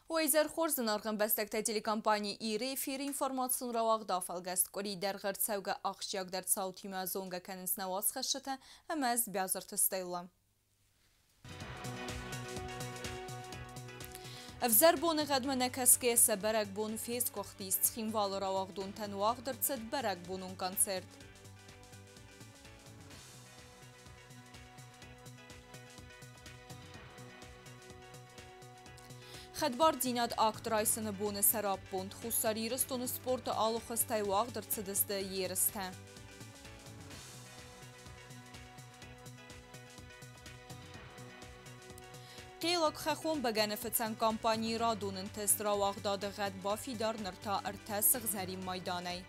Ойзер Хорзен арғын бәстәкті телекомпания ире эфир информацион равағда фалгаст кори дәрғір цәугі ақшияғдар цаутима зонға кәнінсіне васқашыты әмәз бәзір тұстайла. Әвзәр боны ғадміне кәске әсі бәрәк боны фейс қоқтист схимвалы равағдун тәнуағдыр цәд бәрәк бонун концерт. Xədbar dinad aktrayısını bunu sərab bund, xusar yiristonu sportu alıqıstay vağdır çıdızdı yeristə. Qeylaq xəxon bəgəni fıtsən kampaniyi radonun test ravaqdadı Xədba fidar nırta ırtəsiq zərim maydanay.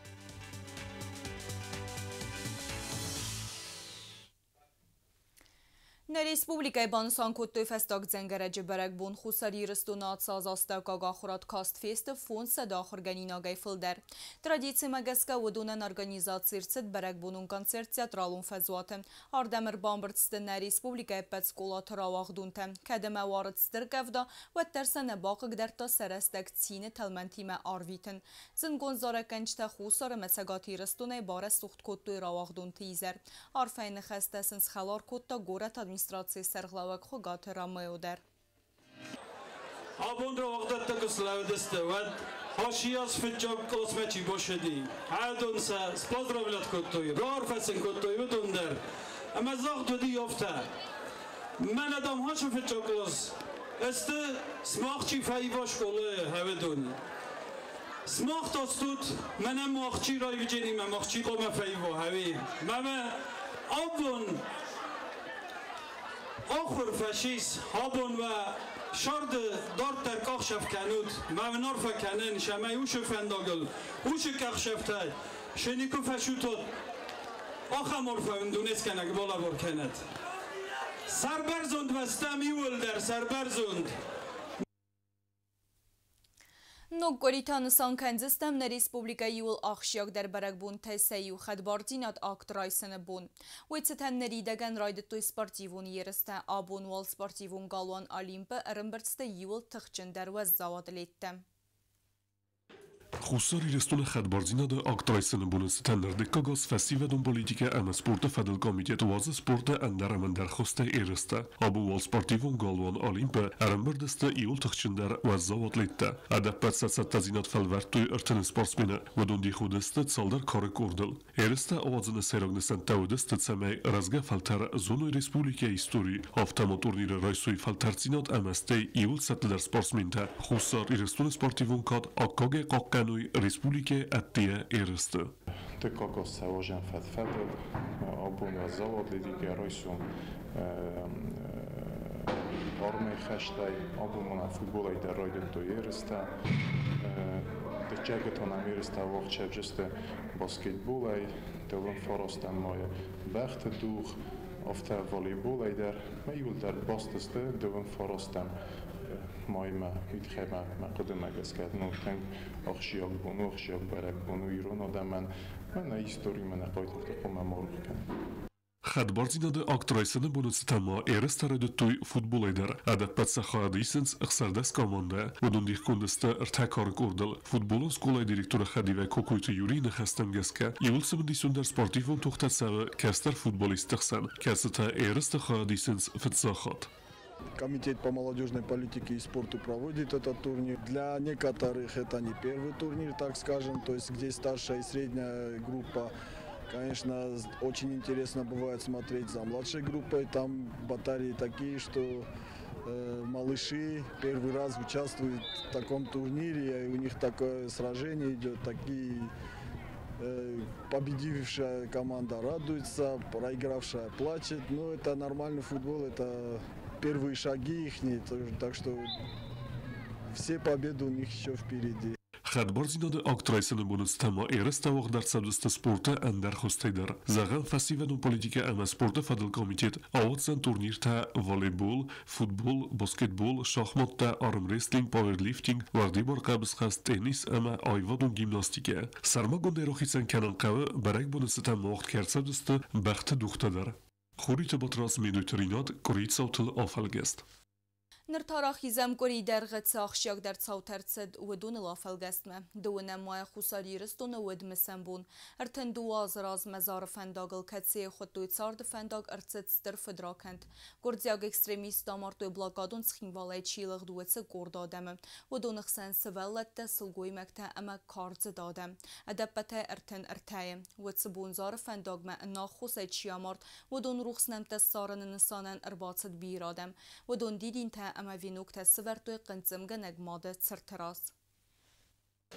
На республикай бансан куттой фестак зенгереджи берек бун хусар йирыстунат сазастак агахурат каст фест фон садах органинагай филдер. Традиция магеска удунен организацирцит берек бунун концерт театралун фезуате. Ардемир бамбыртсты на республикай петскула таравахдунте. Кедеме варытстыр гевда ваттерсене бақык дерта серестек цини телментиме арвитен. Зингон зарекенчте хусар месегат йирыстунай баре сухт куттой равахдун тизер. Арфейн хестесен схалар кутта горет администрации сарглавак хогат рамеудер. Абон равагдат такславдесте вад хашияс фиджак космечи бошеди. Адонса споздравлят коттой. Рарфасен коттой удундер. Ама загд ди яфта. Мен адам هاش فيتشوكلوس است سماخچی فایواش کوله هودون سماخت استود منم ماخچی رای بجنی من ماخچی قوم فایوا هوی مم آبون آخر فشیس هابون و شارد دارت در کاخ شفکنود مم نار فکنن شمه اوش فنداگل اوش کاخ شفته شنیکو فشوتود آخه مرفون دونست کنه بالا بر کند سربرزند وستم یول در سربرزند Ноггоритансан кәнзістем на республика юл ақшияк дәр бәрәк бун тәсәйу қадбардинат актрайсыны бун. Уйцетен нәридеген райдыту спортивун ерісті абун вал спортивун галуан олимпы әрімбіртісті юл тұқчын дәрвәз завадылетті. Хусар ирестун хадбардина да актрайсыны бунысы тәнлерді кагас фестиведун политика әмі спорта федел комитет вазы спорта әндәрәмен дәрхосты ерісті. Абу вал спортивун галуан олимпы әрімбірдісті иул тұқчындар вәз завадлетті. Әдәппәт сәтсәттәзинат фәлвәртуй ұртыны спортсмені вәдунди худысты цалдар кары көрділ. Ерісті авазыны сәрігнісен тәуідісті цәмәй разға фәлтәр зону республика истории автомо турниры райсуй фәлтәрцинат әмәсті иул сәтлер спортсменді. Хусар ирестун спортивун кад аккаге қаққануй республике әттия ерісті. Тыкагос сәвожен фәтфәділ, абуна заводлы диге райсун армей хэштай, абумана футбол айда райдын то ерісті. Дечегетон ам ерісті вақчеб жесті баскетбол ай, дылын фарастан мая бәхті дух, афта волейбol айдар, майул дар бастысты дылын фарастан مایما میتخمه مقدم مگسکت نوتنگ آخشیاب بونو آخشیاب برک بونو ایران آدم من ایستوری من قاید افتقام مارو کنم Xadbardinada aktraysını bunu sistema eristaradı toy futbol eder. Adaptat saxadisens ixsardas komanda. Bunun dikundista irtakar kurdal. Futbolun skolay direktörü Xadive Kokuytu Yurina xastamgaska. Yevulsım disundar sportivun toxtatsağı kastar futbolist ixsan. Kasita erista xadisens fitsaxat. Комитет по молодежной политике и спорту проводит этот турнир. Для некоторых это не первый турнир, так скажем, то есть где старшая и средняя группа. Конечно, очень интересно бывает смотреть за младшей группой. Там батареи такие, что малыши первый раз участвуют в таком турнире, и у них такое сражение идет, такие победившая команда радуется, проигравшая плачет. Но это нормальный футбол, это первые шаги их, так что все победы у них еще впереди. Xadbardinada aktraysını bunu sistema erista vaqdar sabdista sporta əndər xostaydar. Zağan festivalun politika əmə sporta fadıl komitet avadsan turnirta voleybol, futbol, basketbol, şahmatda arm wrestling, powerlifting, vaqdi bar qabız xast tenis əmə ayvadun gimnastika. Sarma gonderoxitsan kanan qavı barak bunu sistema vaqt kərsabdista bəxti duxtadar. Xurita batras medütrinat kurit savtıl afalgest. Nirtaraxi zemgori derghet saxşyak der çawtertsed wedun lafelgestme. Dune maya xusari ristun wed mesembun. Erten duaz raz mezar fendagl ketsi xotui tsard fendag ertset ster fedrakent. Gordziag ekstremist damartu blagadun sxinvalay çilig duetse gordadem. Wedun xsen sevellette silgoymekte ama karz dadem. Adepete erten ertayem. Wetsbun zar fendagme naxusay çiamart. Wedun ruxsnemte saran insanan erbatset biradem. Wedun didinte اما وینوک تصور توی قنچم گنگ ماده سرتراس.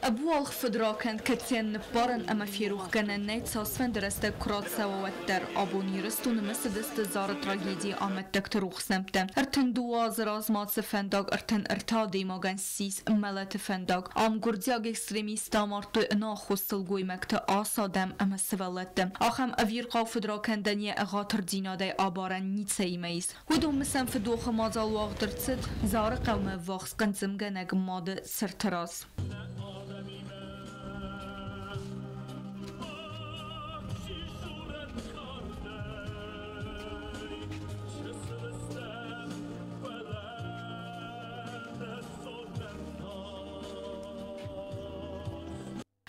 أبوال خفدرا كانت كتين نبارن أما فيروخ كان نيت ساسفن درسته كرات سواتر أبوني رستون مسدست زار تراجيدي آمد دكتروخ سمتن ارتن دواز راز مات سفنداغ ارتن ارتادي ماغن سيس ملت فنداغ آم گردياغ اكستريميستا مارتو انا خوستل گوي مكتا آسادم أما سوالتم آخم أفير قاو فدرا كان دنيا اغاتر دينا دي آبارن نيت سيميز ودوم مسن فدوخ مازال واغدر تسد زار قوم واغس قنزم گنگ ماد سرتراس.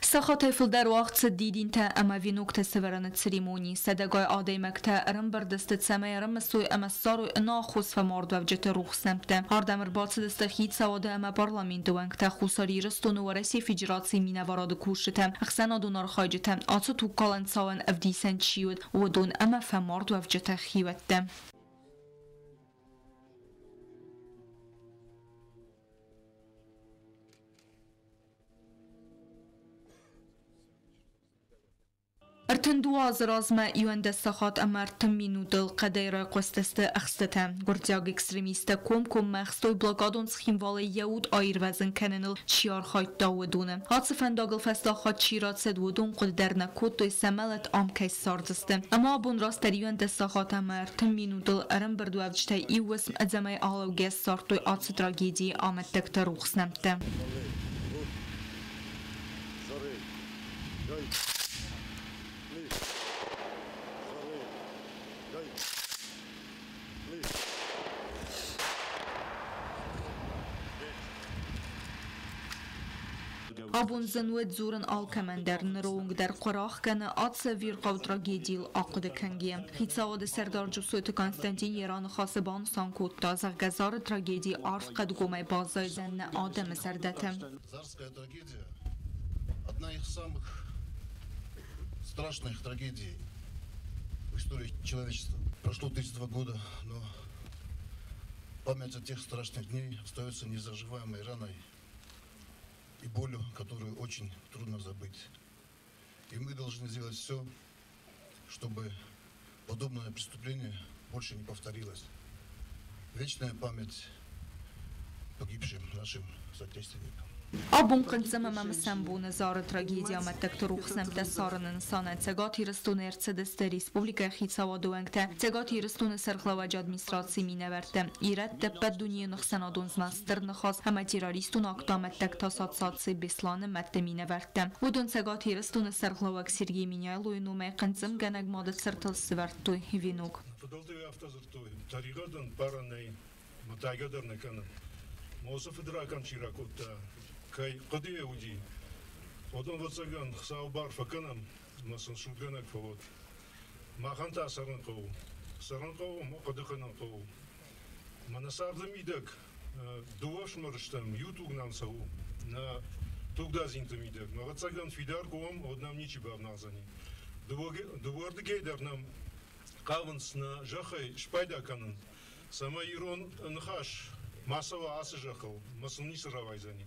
سخاطی فل در وقت دیدین تا اما وینوک تسورن سریمونی صدقای آدیمک تا ارم بردست سمه ارم سوی اما سارو ناخوص و مرد و جت روح سمته هردم رباط دست خید سواده اما پارلمین دوانک تا خوصاری رستون و رسی فجراتی مینه وراد کوشتم اخسنا دونار خاجتم آتو تو کالن ساون افدیسن چیود و دون اما فمرد و جت خیوتم. ارتن دواز رازما یوان دستخات امر تمینو دل قدیر قستست اخستم گردیاگ اکستریمیست کم مخستوی بلاگادون سخیمواله یود آیر وزن کننل چیار خایت داودونه هات فنداگل فستاخات چیرات سد ودون قد در نکوت دوی سملت آم کیس ساردسته اما بون راست در یوان دستخات امر تمینو دل ارم بردو افجته ای وسم ادزمای آلو گیس سارت دوی آت تراگیدی آمد دکتر روخسنمته. آبون زنوت زورن آل کمندر نرونگ در قراخ کنه آتس ویرقاو تراگیدیل آقد کنگیم خیتساواد سردار جسوت کنستانتین ایران خاصبان سانکوت تازه گزار تراگیدی عرف قد گومه بازای زن آدم سردتم. Царская трагедия – одна из самых страшных трагедий в истории человечества. Прошло 32 года, но память о тех страшных дней остается незаживаемой раной и болью, которую очень трудно забыть. И мы должны сделать все, чтобы подобное преступление больше не повторилось. Вечная память погибшим нашим соотечественникам. آبون قنزم ممسن بون زار تراگیدی آمد دکتروخ سمت سارن انسان تگاتی رستون ارتسدست ریسپوبلیکا خیتساوا دوانگته تگاتی رستون سرخلواج ادمیستراسی می نورده ایرد دبت دونی نخسنا دونز مستر نخواست همه تیراریستون اکتامت تک سات سی بسلان مد می نورده و دون تگاتی رستون سرخلواج سرگی می نیالوی نومه قنزم گنگ مادت سرتل سورد توی هیوینوک. كي قضية ودي ودون وصلنا خساو بار فكنا مثلا شو جنك فوت ما خنتا سرنقو ما قد خنقو ما نصار لميدك دوش مرشتم يوتيوب نانسو نا توقدا زينت ميدك ما وصلنا في دار قوم ودنام نيجي باب نازني دوورد جيدر نام قاونس نا جخي شبايدا كانن سما يرون نخاش ما سوا عسجخو مثلا نيسر وايزاني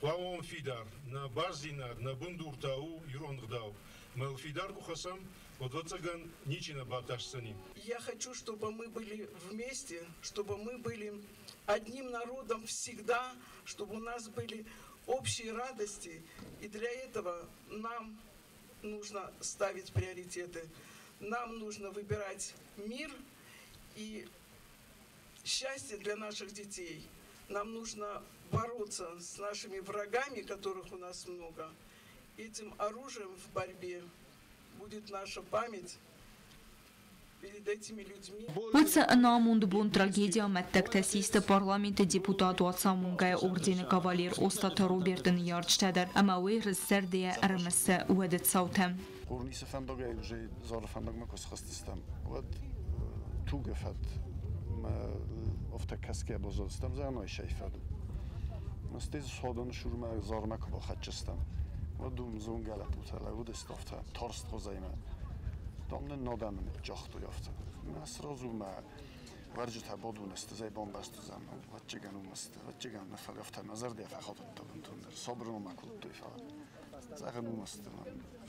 قوام فيدار на базинар на бундуртау иронгдау мэл фидар кухасам подвацаган ничина баташсани. Я хочу, чтобы мы были вместе, чтобы мы были одним народом всегда, чтобы у нас были общие радости, и для этого нам нужно ставить приоритеты. Нам нужно выбирать мир и счастье для наших детей. Нам нужно бороться с нашими врагами, которых у нас много. Этим оружием в борьбе будет наша память перед этими людьми. Уца анамунд бун трагедия мэттактасиста парламенты депутату атсамунгая ордена кавалер остата Робертен Ярдштадер, амауи рыссердия армасса уадет саутам. Корниса фандагай уже зар фандаг макос хастистам. Вот тугефат офта каске бозостам заной шайфад. Настез сходон шурма зар макбал хачстам. Вот дум зонгалат утала удестафта торст хозайма. Domne nodam jochtu jofta. Ma srazu ma warjut abodunest zay bombast zam. Vatchegan umast. Vatchegan nafal jofta nazar dia fakhotat tabun صبر ما كنت يفعل. زاغن umast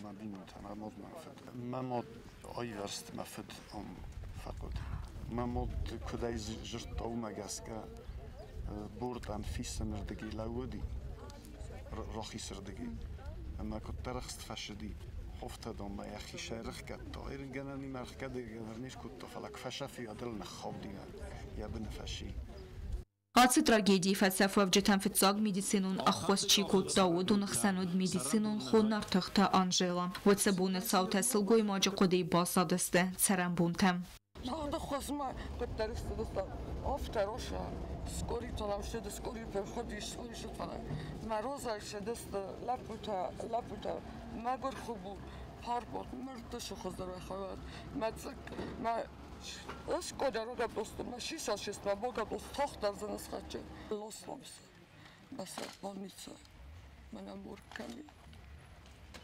ma binut ma mod ma fed. Ma mod oyverst ma fed fakot. Ma mod kudai zirta umagaska burdan fissener de gilawdi. Rochiser de gil. Ma kut tarachst fashdi. افتادم با یخی شهرخ کرد تا ایران گنانی مرخ کرد گرنیش کود تا فلک فشافی عدل نخواب دیگر یا بنفشی. قاصد трагедии فلسفه وجدان فتزاق медицинун أخوص چيكوت داود ونخسنود медицинун خون ارتختا آنجيلا وتسبون الصوت سلقوي ماجا قدي باسا دسته سرم بونتم. نهانده خواست ما قد درست دستم افتروشا سکوری تلام شده سکوری پر خودی سکوری شد فنه مروزای شده است لپوتا مگر خوبو پار بود مرتش خود در خواهد مزک ما اسکوری رو گذاشتم ما 6 سال شست ما با گذاشت تخت در زنس خچه لوسلامس مثلا بالنیسه منم مرکمی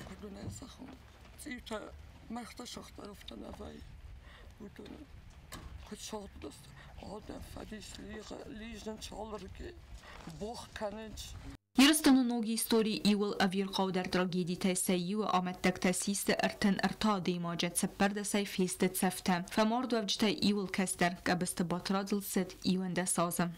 کدوم نزخم زیتا مختش اختر افتن اوی بودن خود شاد دست آدم فدیش لیجن چالرگی بخ کنج. يرستن نوغي ستوري إيول أفير قودر تراجيدي تسيو آمدتك تسيست ارتن ارتادي ماجد سبرد سيفيست تسفته فماردو أفجتا إيول كستر قبست باترادل ست إيوان ده سازم.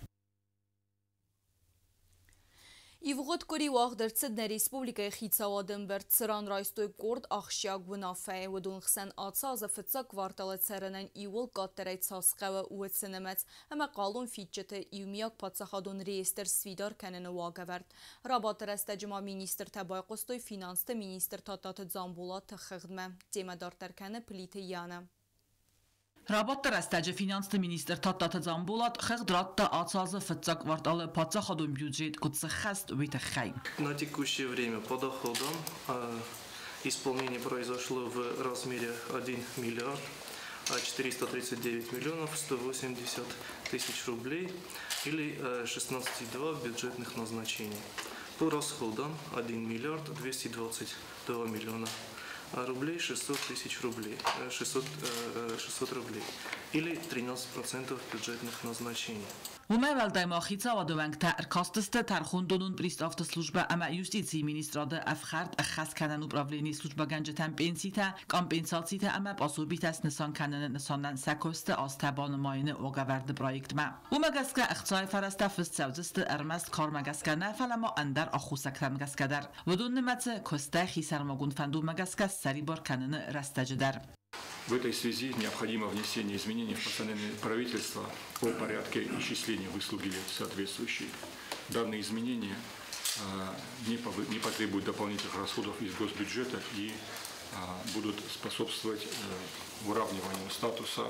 Իվղոտ կորի վաղդր ծդնե Ռեսպուբլիկայի խիցավադն բեր ծրան ռայստոյ կորդ աղշյակ վնաֆայ վդուն խսեն ացազը վծակ վարտալը ծերնեն իվոլ կատերայ ծասկավը ուեցնեմեց հմա կալուն ֆիջջետը իումիակ պացախադուն ռեստր սվիդար կենենը վագավերդ։ Ռաբատր աստաջմա մինիստր թաբայ qostoy finanstı minister tattatı Zambula tıxıqdmə, temədar tərkəni plitı yanı. Rabattır əstəcə finanslı minister tattatı Zambulat xəqdratda ацазы фыцак варталы пацахадун бюджет кутсы хаст витахай. На текущее время по доходам исполнение произошло в размере 1 миллиард 439 миллионов 180 тысяч рублей или 16,2 бюджетных назначений. По расходам 1 миллиард 222 миллиона рублей 600 тысяч рублей, 600 рублей или 13% бюджетных назначений. Умевелдай махица вадовангта кастысты тархундунун приставты служба ама юстиции министрады афхард ахас канан управление служба ганжетан пенсита компенсацита ама пособитас нисан канан нисандан сакосты астабаны майны огаверды проектма. Умагаска ахцай фараста фыстсавзысты армаст кармагаска нафалама андар ахусактан гаскадар. Вадун немацы коста хисармагун фанду магаска сарибар кананы растаджидар. В этой связи необходимо внесение изменений в постановление правительства о порядке исчисления выслуги лет соответствующей. Данные изменения не потребуют дополнительных расходов из госбюджета и будут способствовать уравниванию статуса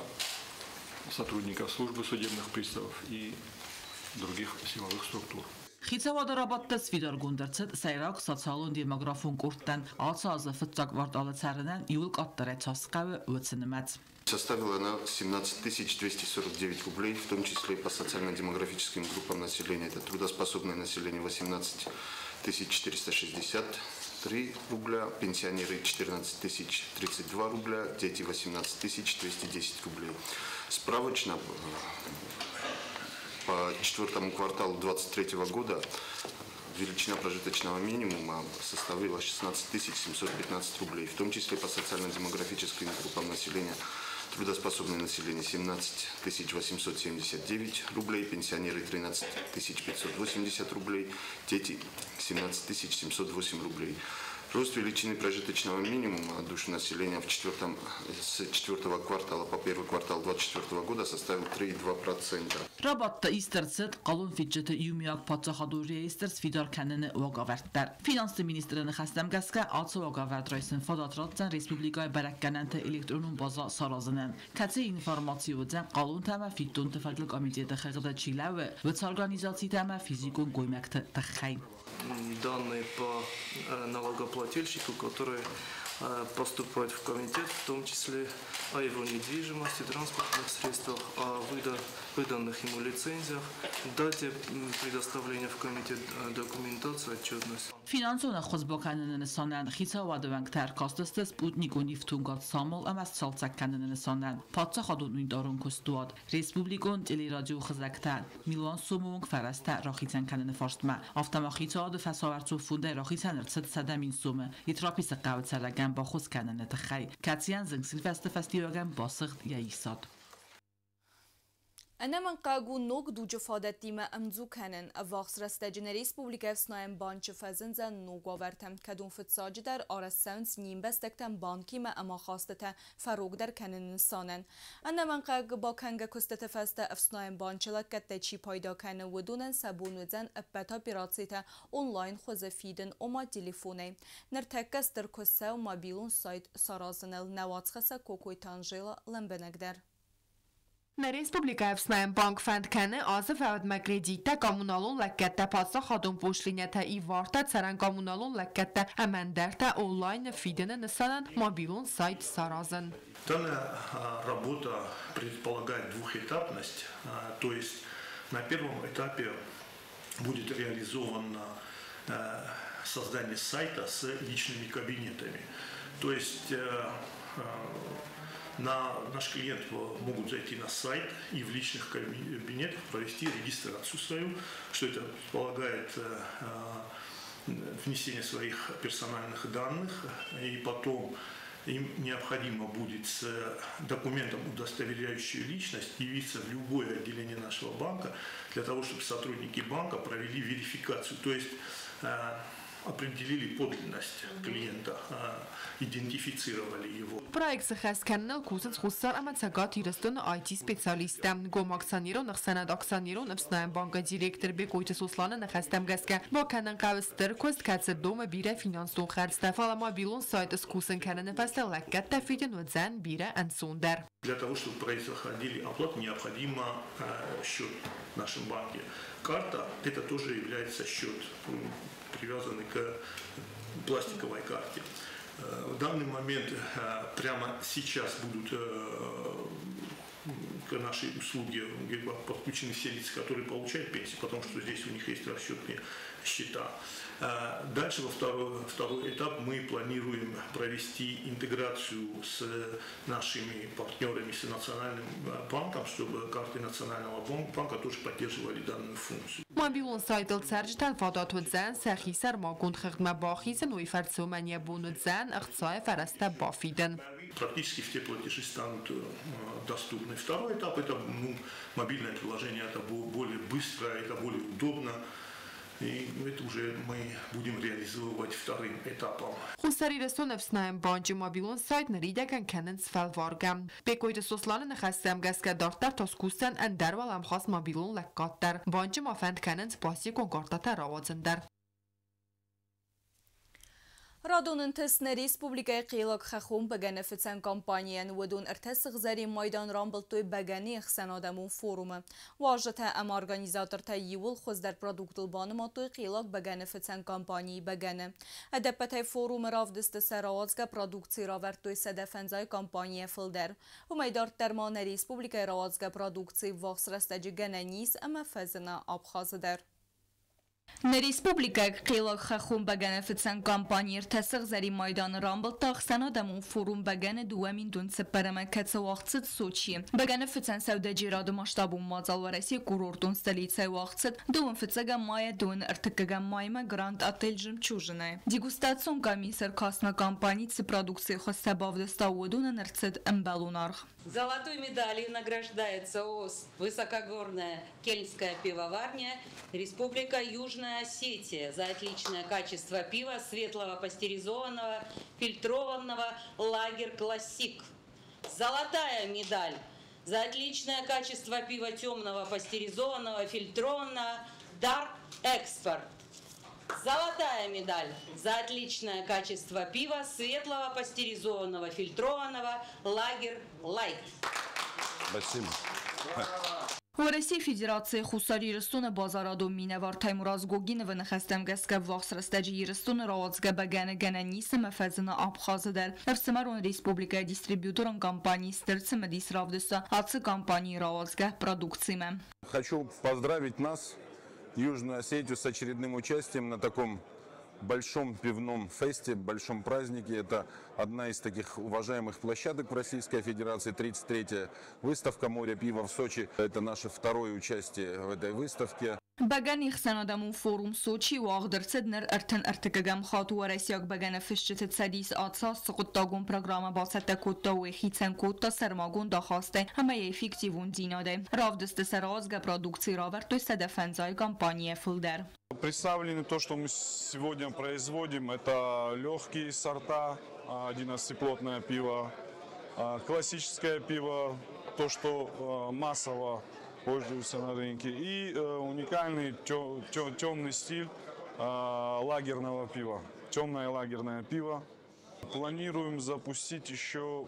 сотрудников службы судебных приставов и других силовых структур. Խիցավադը ռաբատտեց վիդար գունդրցետ սայրակ սոցիալուն դեմոգրաֆուն կուրտտան ացազը ֆծակ վարտալը ծարնան իուլ կատտարե ծասկավը ուծնմած. Составила она 17 249 рублей, в том числе по социально-демографическим группам населения. Это трудоспособное население 18 463 рубля, пенсионеры 14 032 рубля, дети 18 210 рублей. Справочно по четвертому кварталу 2023 года величина прожиточного минимума составила 16 715 рублей, в том числе по социально-демографическим группам населения. Трудоспособное население 17 879 рублей, пенсионеры 13 580 рублей, дети 17 708 рублей. Рост величины прожиточного минимума душу населения с 4 квартала по 1 квартал 2024 года составил 3,2%. Rabatda istərcət qalın fidcəti yumiyak patsaxadur reisters fidar kənini vaqavərtlər. Finans Ministerini xəstəm qəskə altı vaqavərt rəysin fadatratcan Respublikaya bərəkkənəntə elektronun baza sarazının. Kəti informasiyodan qalın təmə fiddun təfədli komiteti xəqdə çiləvə və organizasiya təmə fizikun qoymaqda təxəy. Данные по налогоплательщику, которые поступают в комитет, в том числе о его недвижимости, транспортных средствах, о выданных ему лицензиях, дате предоставления в комитет документации, отчетность. Ֆինանսոնը խոզբոքանն նսանան խիցավադվանք թարկաստստը սպուտնիկոնի վթունգատ սամոլ ամաս ծալցականն նսանան պատսախադուն նույն դարուն կստուատ Ռեսպուբլիկոն տելերադիո խզակտան միլիոն սոմոնք ֆարաստա ռոխիցանքանն ֆորստմա ավտոմախիցադը ֆասավարցու ֆունդե ռոխիցան ռցդ սադամին սոմը իտրապիսը կավցարական բախոսկանն տխայ կացիան զնգսիլվեստը ֆեստիվալական բասղ яйсад أنا من قاقو نوك دو جفادت ديما أمزو كانن أفاقس رستجن ريسبوبليكا فسنايم بانچ فزنزن نوك وورتم كدون فتساج در آرسانس نيم بستكتم بانكي ما أما خاستتا فروق در كانن نسانن أنا من قاق با كنگ كستت فستا أفسنايم بانچلت كتا چي پايدا كان ودونن سابون وزن أبتا براتسيتا أونلاين خوزفيدن وما تليفوني نرتكس در كسا ومابيلون سايت سارازنل نواتخسا كوكوي تانجيلا لنبنقدر Na Respublikayevsnajem bank fəndkəni azı fəvdmə kreditdə kommunalun ləkkətdə patsa xadun poşlinyətə ivartə царан kommunalun ləkkətdə əməndərtə онлайн фидені нысанан мобилун сайт саразын. Данная работа предполагает двухэтапность, то есть на первом этапе будет реализовано создание сайта с личными кабинетами. То есть наш клиент могут зайти на сайт и в личных кабинетах провести регистрацию свою, что это предполагает внесение своих персональных данных, и потом им необходимо будет с документом, удостоверяющим личность, явиться в любое отделение нашего банка для того, чтобы сотрудники банка провели верификацию, то есть определили подлинность клиента, идентифицировали его. Проект сэхэскэннэл кузэнс хуссар амацагат ирыстын IT специалистам. Гомаксанирон ахсанадаксанирон эпснаем банка директор Бекойты Сусланы нахастам гэска. Баканан кавыстыр көст кәтсір дома бире финансун хәрстә. Фалама билун сайт искусын кәнені пәсті ләккәт тәфиден өдзән бире әнсундар. Для того, чтобы происходили оплаты, необходимо счет в нашем банке. Карта – это тоже является счет, привязанный к пластиковой карте. В данный момент прямо сейчас будут к нашей услуге подключены все лица, которые получают пенсию, потому что здесь у них есть расчетные счета. Дальше во второй этап мы планируем провести интеграцию с нашими партнерами, с Национальным банком, чтобы карты Национального банка тоже поддерживали данную функцию. Мобилун сайтл царжтан фадатудзан сахисар магунд хгма бахизен уйфарцумания бунудзан ахцай фараста бафиден. Практически все платежи станут доступны. Второй этап – это мобильное приложение, это более быстро, это более удобно. И это уже мы будем реализовывать вторым этапом. Хусари ресоневснаем банчи мобилон сайт наридаган кенен сфалваргам. Бекойты сосланы нахастам гаска дартар тоскустан андарвал амхас мобилон лаккаттар. Банчи мафанд кенен спаси конкортата равадзандар. رادون تسن ريسبوبليكا قيلق خخوم بغن فتسن كامبانيان ودون ارتسغ زري ميدان رامبلتوي بغني خسن آدمون فوروم واجتا ام ارغانيزاتر تا يول خوز در پرودوكت البان ماتوي قيلق بغن فتسن كامباني بغن ادبتای فوروم راف دست سراوازگا پرودوكتسي راورتوي سدفنزاي كامباني فلدر و ميدار درمان ريسبوبليكا راوازگا پرودوكتسي واخس رستج گنانيس اما فزنا ابخاز در На республика قیلق خخون بگن فتسن کامپانیر تسق زری مایدان رامبل تاخسنا دمون فروم بگن دوامین دون سپرمه کتس وقتست سوچی بگن فتسن سوده جیراد مشتابون مازال ورسی کورورتون столица وقتست دوم فتسگا مای دون ارتکگا مایما گراند اتل жемчужины. Дегустацион комиссар касна компаницы продукции хостабав доставодуна нерцет эмбалунарх. Золотой медалью награждается ООС «Высокогорная Кельнская пивоварня», Республика Южная Южная Осетия за отличное качество пива светлого пастеризованного, фильтрованного «Лагер Классик». Золотая медаль за отличное качество пива темного пастеризованного, фильтрованного «Дарк Экспорт». Золотая медаль за отличное качество пива светлого пастеризованного, фильтрованного «Лагер Лайт». Спасибо. و России Федерации خصوصی رستون بازارادو مینوار تیموراز گوگین و نخستم گسک واقع رستجی رستون رازگه بگن گننیس مفزن آبخازه در افسمرون республика дистрибьютором компании Стерцем Дисравдеса, отцы компании Рауазга продукциями. Хочу поздравить нас, Южную Осетию, с очередным участием на таком большом пивном фесте, большом празднике. Это одна из таких уважаемых площадок в Российской Федерации. 33-я выставка «Море пива» в Сочи. Это наше второе участие в этой выставке. بگن خسنادمون فوروم سوچی و آغدر تدنر ارتن ارتکگم خاطو و رسیاق بگن فشت سدیس آتساس سقط داگون پروگرام باسته کتا و خیتن کتا سرماگون داخواسته همه افکتیوون دیناده راودست سرازگه پرودکسی راور توی صدفنزای کمپانی فلدر. Представлены то, что мы сегодня производим, это легкие сорта, 11-плотное пиво, классическое пиво, то, что массово пользуются на рынке, и уникальный темный стиль лагерного пива, темное лагерное пиво. Планируем запустить еще,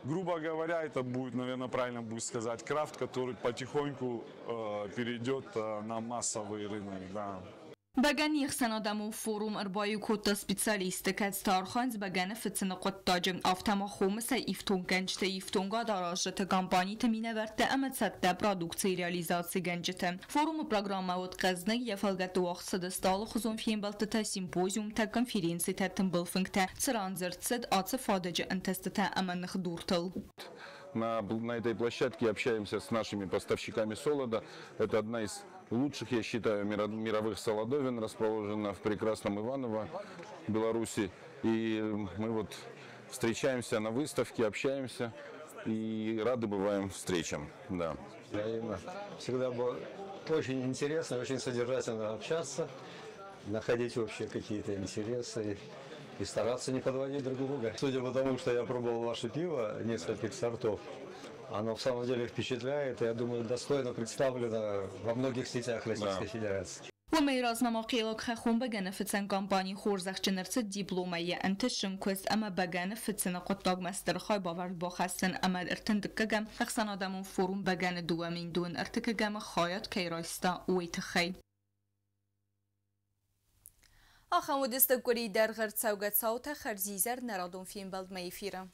грубо говоря, это будет, наверное, правильно будет сказать, крафт, который потихоньку перейдет на массовый рынок. Да. بگن یک سنادمو فوروم اربای کوتا سپیسالیست که ستارخانز بگن فتن قطاجم آفتما خومس ایفتون گنجت ایفتونگا داراجت کمپانی تمینه ورته امت سده پرودکسی ریالیزاسی گنجته فوروم پروگرام ود قزنه یفلگت وقت سدستال خزون فیم بلت تا سیمپوزیوم تا کنفرینسی تا تنبلفنگ تا ترانزرت سد آت فادج انتست تا امن خدورتل. На этой площадке общаемся с нашими поставщиками солода. Это одна из лучших, я считаю, мировых солодовин, расположена в прекрасном Иваново, Беларуси. И мы вот встречаемся на выставке, общаемся и рады бываем встречам. Да. Всегда было очень интересно, очень содержательно общаться, находить общие какие-то интересы и стараться не подводить друг друга. Судя по тому, что я пробовал ваше пиво, нескольких сортов, оно в самом деле впечатляет, и, я думаю, достойно представлено во многих сетях Российской Федерации. و میراز مماقیلک خون بگن فتن کمپانی خورزخ جنرت دیپلومایی انتشم کوست اما بگن فتن قطاق مستر خای باورد با خستن اما ارتن دکگم خصن آدمون فروم بگن دوامین دون ارتکگم خایات کیرایستا ویتخی. آخر مدست گری در غرد سوگت ساوت خرزیزر نرادون فیلم بلد میفیرم.